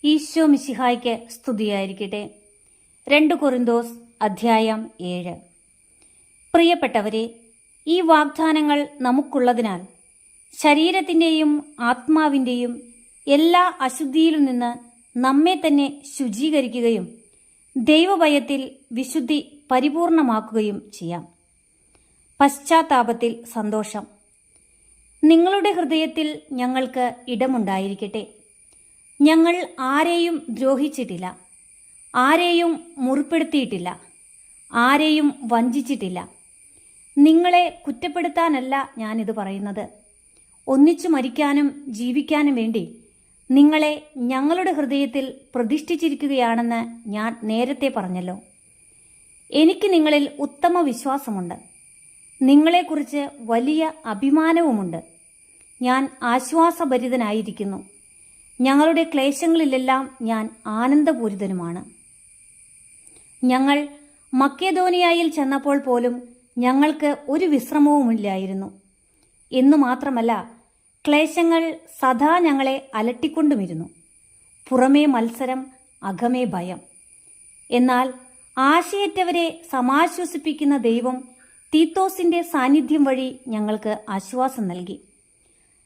ഈശോ മിശിഹായ്ക്ക് സ്തുതിയായിരിക്കട്ടെ. 2 കൊരിന്തോസ് അധ്യായം 7. പ്രിയപ്പെട്ടവരെ, ഈ വാഗ്ദാനങ്ങൾ നമുക്കുള്ളതിനാൽ ശരീരത്തിൻ്റെയും ആത്മാവിൻ്റെയും എല്ലാ അശുദ്ധിയിലും നിന്ന് നമ്മെ തന്നെ ശുചീകരിക്കുകയും ദൈവഭയത്തിൽ വിശുദ്ധി പരിപൂർണമാക്കുകയും ചെയ്യാം. പശ്ചാത്താപത്തിൽ സന്തോഷം. നിങ്ങളുടെ ഹൃദയത്തിൽ ഞങ്ങൾക്ക് ഇടമുണ്ടായിരിക്കട്ടെ. ഞങ്ങൾ ആരെയും ദ്രോഹിച്ചിട്ടില്ല, ആരെയും മുറിപ്പെടുത്തിയിട്ടില്ല, ആരെയും വഞ്ചിച്ചിട്ടില്ല. നിങ്ങളെ കുറ്റപ്പെടുത്താനല്ല ഞാനിത് പറയുന്നത്. ഒന്നിച്ചു മരിക്കാനും ജീവിക്കാനും വേണ്ടി നിങ്ങളെ ഞങ്ങളുടെ ഹൃദയത്തിൽ പ്രതിഷ്ഠിച്ചിരിക്കുകയാണെന്ന് ഞാൻ നേരത്തെ പറഞ്ഞല്ലോ. എനിക്ക് നിങ്ങളിൽ ഉത്തമ വിശ്വാസമുണ്ട്. നിങ്ങളെക്കുറിച്ച് വലിയ അഭിമാനവുമുണ്ട്. ഞാൻ ആശ്വാസഭരിതനായിരിക്കുന്നു. ഞങ്ങളുടെ ക്ലേശങ്ങളിലെല്ലാം ഞാൻ ആനന്ദപൂരിതനുമാണ്. ഞങ്ങൾ മക്കെദോനിയയിൽ ചെന്നപ്പോൾ പോലും ഞങ്ങൾക്ക് ഒരു വിശ്രമവുമില്ലായിരുന്നു. എന്നു മാത്രമല്ല, ക്ലേശങ്ങൾ സദാ ഞങ്ങളെ അലട്ടിക്കൊണ്ടുമിരുന്നു. പുറമേ മത്സരം, അകമേ ഭയം. എന്നാൽ ആശയറ്റവരെ സമാശ്വസിപ്പിക്കുന്ന ദൈവം തീത്തോസിന്റെ സാന്നിധ്യം വഴി ഞങ്ങൾക്ക് ആശ്വാസം നൽകി.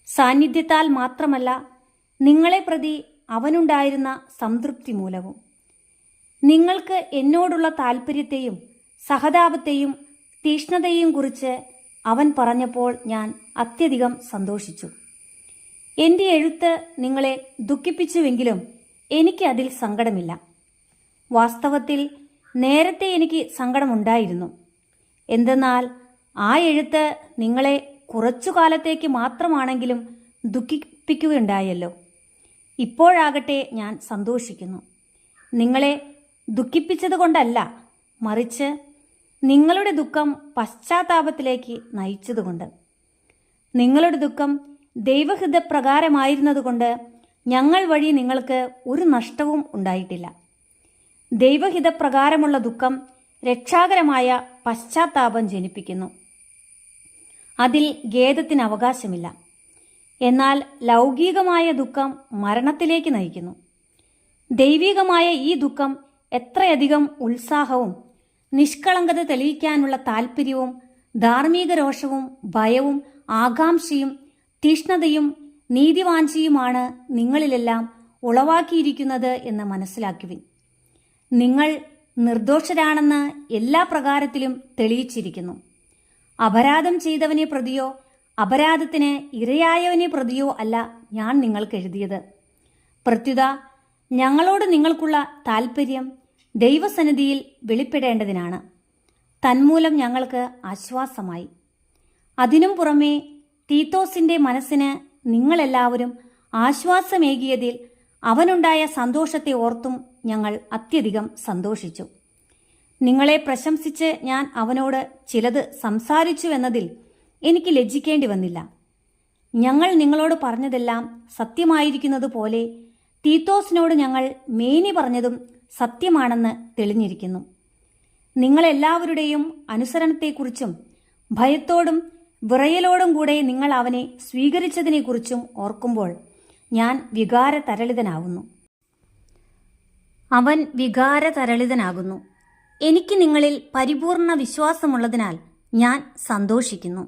സാന്നിധ്യത്താൽ മാത്രമല്ല, നിങ്ങളെ പ്രതി അവനുണ്ടായിരുന്ന സംതൃപ്തി മൂലവും. നിങ്ങൾക്ക് എന്നോടുള്ള താൽപ്പര്യത്തെയും സഹതാപത്തെയും തീഷ്ണതയെയും കുറിച്ച് അവൻ പറഞ്ഞപ്പോൾ ഞാൻ അത്യധികം സന്തോഷിച്ചു. എൻ്റെ എഴുത്ത് നിങ്ങളെ ദുഃഖിപ്പിച്ചുവെങ്കിലും എനിക്ക് അതിൽ സങ്കടമില്ല. വാസ്തവത്തിൽ നേരത്തെ എനിക്ക് സങ്കടമുണ്ടായിരുന്നു. എന്തെന്നാൽ ആ എഴുത്ത് നിങ്ങളെ കുറച്ചു കാലത്തേക്ക് മാത്രമാണെങ്കിലും ദുഃഖിപ്പിക്കുകയുണ്ടായല്ലോ. ഇപ്പോഴാകട്ടെ ഞാൻ സന്തോഷിക്കുന്നു. നിങ്ങളെ ദുഃഖിപ്പിച്ചതുകൊണ്ടല്ല, മറിച്ച് നിങ്ങളുടെ ദുഃഖം പശ്ചാത്താപത്തിലേക്ക് നയിച്ചതുകൊണ്ട്. നിങ്ങളുടെ ദുഃഖം ദൈവഹിതപ്രകാരമായിരുന്നതുകൊണ്ട് ഞങ്ങൾ വഴി നിങ്ങൾക്ക് ഒരു നഷ്ടവും ഉണ്ടായിട്ടില്ല. ദൈവഹിതപ്രകാരമുള്ള ദുഃഖം രക്ഷാകരമായ പശ്ചാത്താപം ജനിപ്പിക്കുന്നു. അതിൽ ഖേദത്തിന് അവകാശമില്ല. എന്നാൽ ലൗകികമായ ദുഃഖം മരണത്തിലേക്ക് നയിക്കുന്നു. ദൈവികമായ ഈ ദുഃഖം എത്രയധികം ഉത്സാഹവും നിഷ്കളങ്കത തെളിയിക്കാനുള്ള താൽപ്പര്യവും ധാർമ്മിക രോഷവും ഭയവും ആകാംക്ഷയും തീഷ്ണതയും നീതിവാഞ്ചിയുമാണ് നിങ്ങളിലെല്ലാം ഉളവാക്കിയിരിക്കുന്നത് എന്ന് മനസ്സിലാക്കുവിൻ. നിങ്ങൾ നിർദോഷരാണെന്ന് എല്ലാ പ്രകാരത്തിലും തെളിയിച്ചിരിക്കുന്നു. അപരാധം ചെയ്തവനെ പ്രതിയോ അപരാധത്തിന് ഇരയായവനെ പ്രതിയോ അല്ല ഞാൻ നിങ്ങൾക്ക് എഴുതിയത്. പ്രത്യുത ഞങ്ങളോട് നിങ്ങൾക്കുള്ള താൽപ്പര്യം ദൈവസന്നിധിയിൽ വെളിപ്പെടേണ്ടതിനാണ്. തന്മൂലം ഞങ്ങൾക്ക് ആശ്വാസമായി. അതിനും പുറമേ തീത്തോസിന്റെ മനസ്സിന് നിങ്ങളെല്ലാവരും ആശ്വാസമേകിയതിൽ അവനുണ്ടായ സന്തോഷത്തെ ഓർത്തും ഞങ്ങൾ അത്യധികം സന്തോഷിച്ചു. നിങ്ങളെ പ്രശംസിച്ച് ഞാൻ അവനോട് ചിലത് സംസാരിച്ചുവെന്നതിൽ എനിക്ക് ലജ്ജിക്കേണ്ടി വന്നില്ല. ഞങ്ങൾ നിങ്ങളോട് പറഞ്ഞതെല്ലാം സത്യമായിരിക്കുന്നത് പോലെ തീത്തോസിനോട് ഞങ്ങൾ മേനി പറഞ്ഞതും സത്യമാണെന്ന് തെളിഞ്ഞിരിക്കുന്നു. നിങ്ങളെല്ലാവരുടെയും അനുസരണത്തെക്കുറിച്ചും ഭയത്തോടും വിറയലോടും കൂടെ നിങ്ങൾ അവനെ സ്വീകരിച്ചതിനെക്കുറിച്ചും ഓർക്കുമ്പോൾ ഞാൻ വികാരതരളിതനാകുന്നു. അവൻ വികാരതരളിതനാകുന്നു. എനിക്ക് നിങ്ങളിൽ പരിപൂർണ വിശ്വാസമുള്ളതിനാൽ ഞാൻ സന്തോഷിക്കുന്നു.